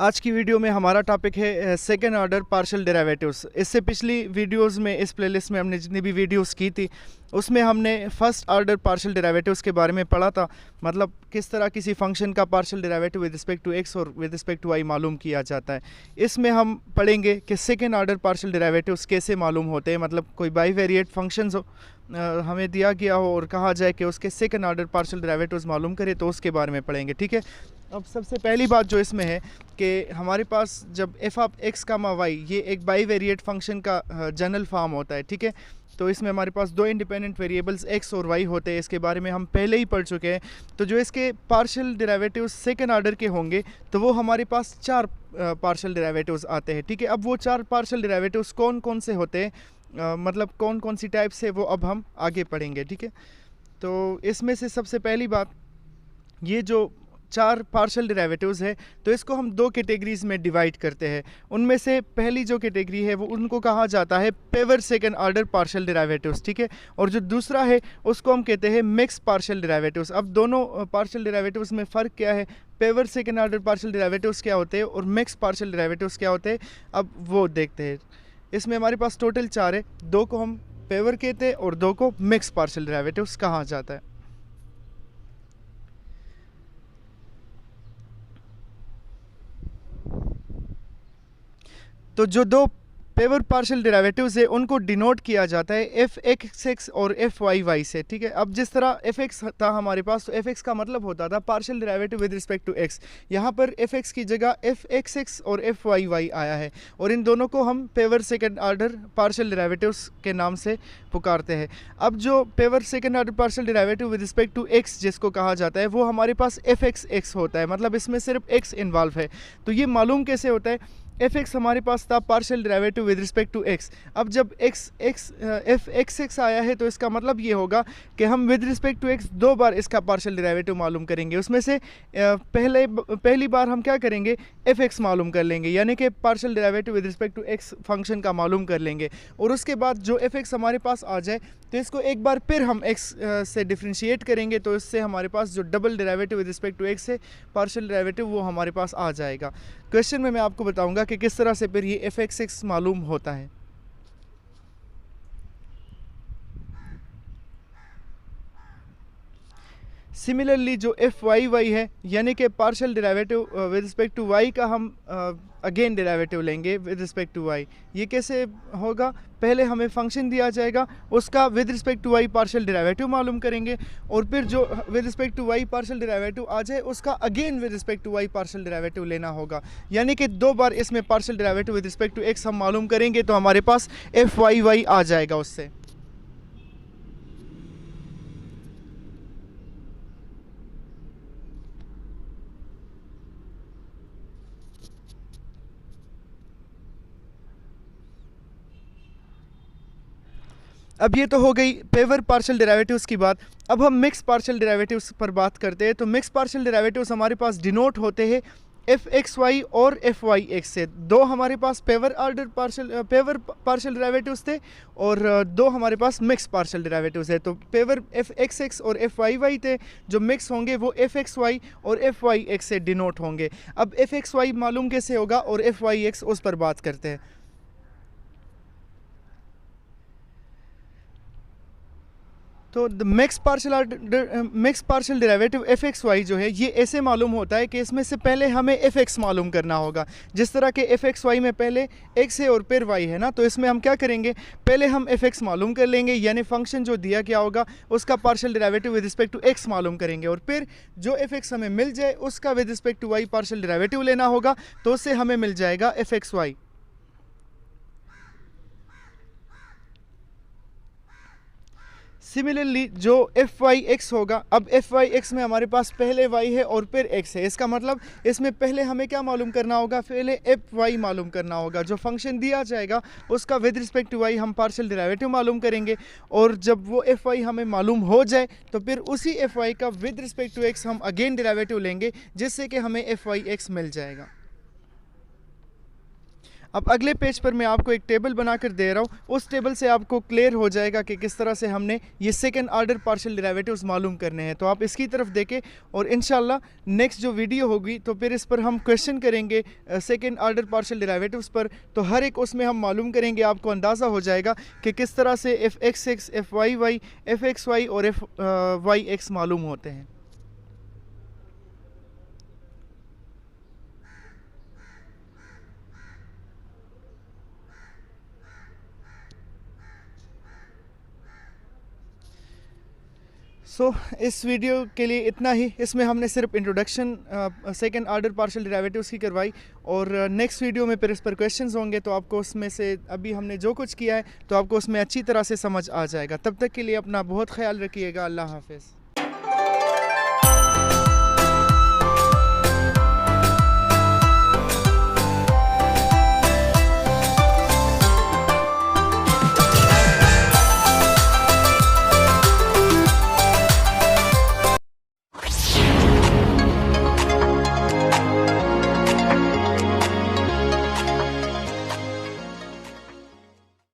आज की वीडियो में हमारा टॉपिक है सेकेंड ऑर्डर पार्शियल डेरिवेटिव्स। इससे पिछली वीडियोस में इस प्लेलिस्ट में हमने जितनी भी वीडियोस की थी उसमें हमने फर्स्ट ऑर्डर पार्शियल डेरिवेटिव्स के बारे में पढ़ा था। मतलब किस तरह किसी फंक्शन का partial derivative with respect to x और विद रिस्पेक्ट टू वाई मालूम किया जाता है। इसमें हम पढ़ेंगे कि सेकेंड ऑर्डर पार्शियल डेरिवेटिव्स कैसे मालूम होते हैं। मतलब कोई बाईवेरिएट फंक्शंस हो हमें दिया गया हो और कहा जाए कि उसके सेकेंड ऑर्डर पार्शियल डेरिवेटिव्स मालूम करें तो उसके बारे में पढ़ेंगे। ठीक है, अब सबसे पहली बात जो इसमें है कि हमारे पास जब f of x comma y ये एक बाईवेरिएट फंक्शन का जनरल फॉर्म होता है। ठीक है, तो इसमें हमारे पास दो इंडिपेंडेंट वेरिएबल्स एक्स और वाई होते हैं। इसके बारे में हम पहले ही पढ़ चुके हैं। तो जो इसके पार्शियल डेरिवेटिव्स सेकेंड ऑर्डर के होंगे तो वो हमारे पास चार पार्शियल डेरिवेटिव्स आते हैं। ठीक है, अब वो चार पार्शियल डेरिवेटिव्स कौन कौन से होते हैं, मतलब कौन कौन सी टाइप से, वो अब हम आगे पढ़ेंगे। ठीक है, तो इसमें से सबसे पहली बात, ये जो चार पार्शियल डेरिवेटिव्स है तो इसको हम दो कैटेगरीज में डिवाइड करते हैं। उनमें से पहली जो कैटेगरी है वो उनको कहा जाता है pure second order partial derivatives. ठीक है, और जो दूसरा है उसको हम कहते हैं मिक्स पार्शियल डेरिवेटिव्स। अब दोनों पार्शियल डेरिवेटिव्स में फ़र्क क्या है, pure second order partial derivatives क्या होते हैं और मिक्स पार्शियल डेरिवेटिव्स क्या होते हैं, अब वो देखते हैं। इसमें हमारे पास टोटल चार है, दो को हम पेवर कहते हैं और दो को मिक्स पार्शियल डेरिवेटिव्स कहा जाता है। तो जो दो पेवर पार्शियल डेरिवेटिव्स है उनको डिनोट किया जाता है एफ एक्स एक्स और एफ वाई वाई से। ठीक है, अब जिस तरह एफ एक्स था हमारे पास, तो एफ एक्स का मतलब होता था partial derivative with respect to x. यहाँ पर एफ एक्स की जगह एफ एक्स एक्स और एफ वाई वाई आया है और इन दोनों को हम pure second order partial derivatives के नाम से पुकारते हैं। अब जो pure second order partial derivative with respect to x जिसको कहा जाता है वो हमारे पास एफ एक्स एक्स होता है। मतलब इसमें सिर्फ एक्स इन्वॉल्व है। तो ये मालूम कैसे होता है, एफ एक्स हमारे पास था partial derivative with respect to x. अब जब एफ एक्स एक्स आया है तो इसका मतलब ये होगा कि हम विद रिस्पेक्ट टू एक्स दो बार इसका पार्शियल डेरिवेटिव मालूम करेंगे। उसमें से पहली बार हम क्या करेंगे, एफ एक्स मालूम कर लेंगे, यानी कि partial derivative with respect to x function का मालूम कर लेंगे। और उसके बाद जो एफ एक्स हमारे पास आ जाए तो इसको एक बार फिर हम एक्स से डिफ्रेंशिएट करेंगे, तो इससे हमारे पास जो double derivative with respect to x है पार्शियल डेरिवेटिव वो हमारे पास आ जाएगा। क्वेश्चन में मैं आपको बताऊंगा कि किस तरह से फिर ये एफ एक्स एक्स मालूम होता है। सिमिलरली जो एफ वाई वाई है यानी कि partial derivative with respect to Y का हम अगेन डेरिवेटिव लेंगे विद रिस्पेक्ट टू वाई। ये कैसे होगा, पहले हमें फंक्शन दिया जाएगा, उसका with respect to Y partial derivative मालूम करेंगे और फिर जो with respect to Y partial derivative आ जाए उसका again with respect to Y partial derivative लेना होगा। यानी कि दो बार इसमें partial derivative with respect to X हम मालूम करेंगे तो हमारे पास एफ वाई वाई आ जाएगा उससे। अब ये तो हो गई पेवर पार्शियल डेरिवेटिव्स की बात। अब हम मिक्स पार्शियल डेरिवेटिव्स पर बात करते हैं। तो मिक्स पार्शियल डेरिवेटिव्स हमारे पास डिनोट होते हैं एफ एक्स वाई और एफ वाई एक्स से। दो हमारे पास पेवर पार्शियल डेरिवेटिव्स थे और दो हमारे पास मिक्स पार्शियल डेरिवेटिव्स है। तो पेवर एफ एक्स एक्स और एफ वाई वाई थे, जो मिक्स होंगे वो एफ एक्स वाई और एफ वाई एक्स से डिनोट होंगे। अब एफ एक्स वाई मालूम कैसे होगा और एफ वाई एक्स उस पर बात करते हैं। तो mixed partial derivative f x y जो है ये ऐसे मालूम होता है कि इसमें से पहले हमें एफ एक्स मालूम करना होगा। जिस तरह के एफ एक्स वाई में पहले एक्स है और फिर वाई है ना, तो इसमें हम क्या करेंगे, पहले हम एफ एक्स मालूम कर लेंगे, यानी फंक्शन जो दिया गया होगा उसका partial derivative with respect to X मालूम करेंगे और फिर जो एफ एक्स हमें मिल जाए उसका with respect to Y partial derivative लेना होगा, तो उससे हमें मिल जाएगा एफ एक्स वाई। सिमिलरली जो एफ वाई एक्स होगा, अब एफ वाई एक्स में हमारे पास पहले वाई है और फिर एक्स है। इसका मतलब इसमें पहले हमें क्या मालूम करना होगा, पहले एफ वाई मालूम करना होगा। जो फंक्शन दिया जाएगा उसका विद रिस्पेक्ट टू वाई हम पार्शियल डेरिवेटिव मालूम करेंगे और जब वो एफ वाई हमें मालूम हो जाए तो फिर उसी एफ वाई का विद रिस्पेक्ट टू एक्स हम अगेन डेरिवेटिव लेंगे, जिससे कि हमें एफ वाई एक्स मिल जाएगा। अब अगले पेज पर मैं आपको एक टेबल बनाकर दे रहा हूँ, उस टेबल से आपको क्लियर हो जाएगा कि किस तरह से हमने ये सेकंड ऑर्डर पार्शियल डेरिवेटिव्स मालूम करने हैं। तो आप इसकी तरफ देखें और इंशाल्लाह नेक्स्ट जो वीडियो होगी तो फिर इस पर हम क्वेश्चन करेंगे सेकंड ऑर्डर पार्शियल डेरिवेटिव्स पर। तो हर एक उसमें हम मालूम करेंगे, आपको अंदाज़ा हो जाएगा कि किस तरह से f(x)(x), f(y)(y), f(x)(y) और f(y)(x) मालूम होते हैं। इस वीडियो के लिए इतना ही। इसमें हमने सिर्फ introduction second order partial derivatives की करवाई और नेक्स्ट वीडियो में फिर इस पर क्वेश्चंस होंगे, तो आपको उसमें से अभी हमने जो कुछ किया है तो आपको उसमें अच्छी तरह से समझ आ जाएगा। तब तक के लिए अपना बहुत ख्याल रखिएगा। अल्लाह हाफ़िज़।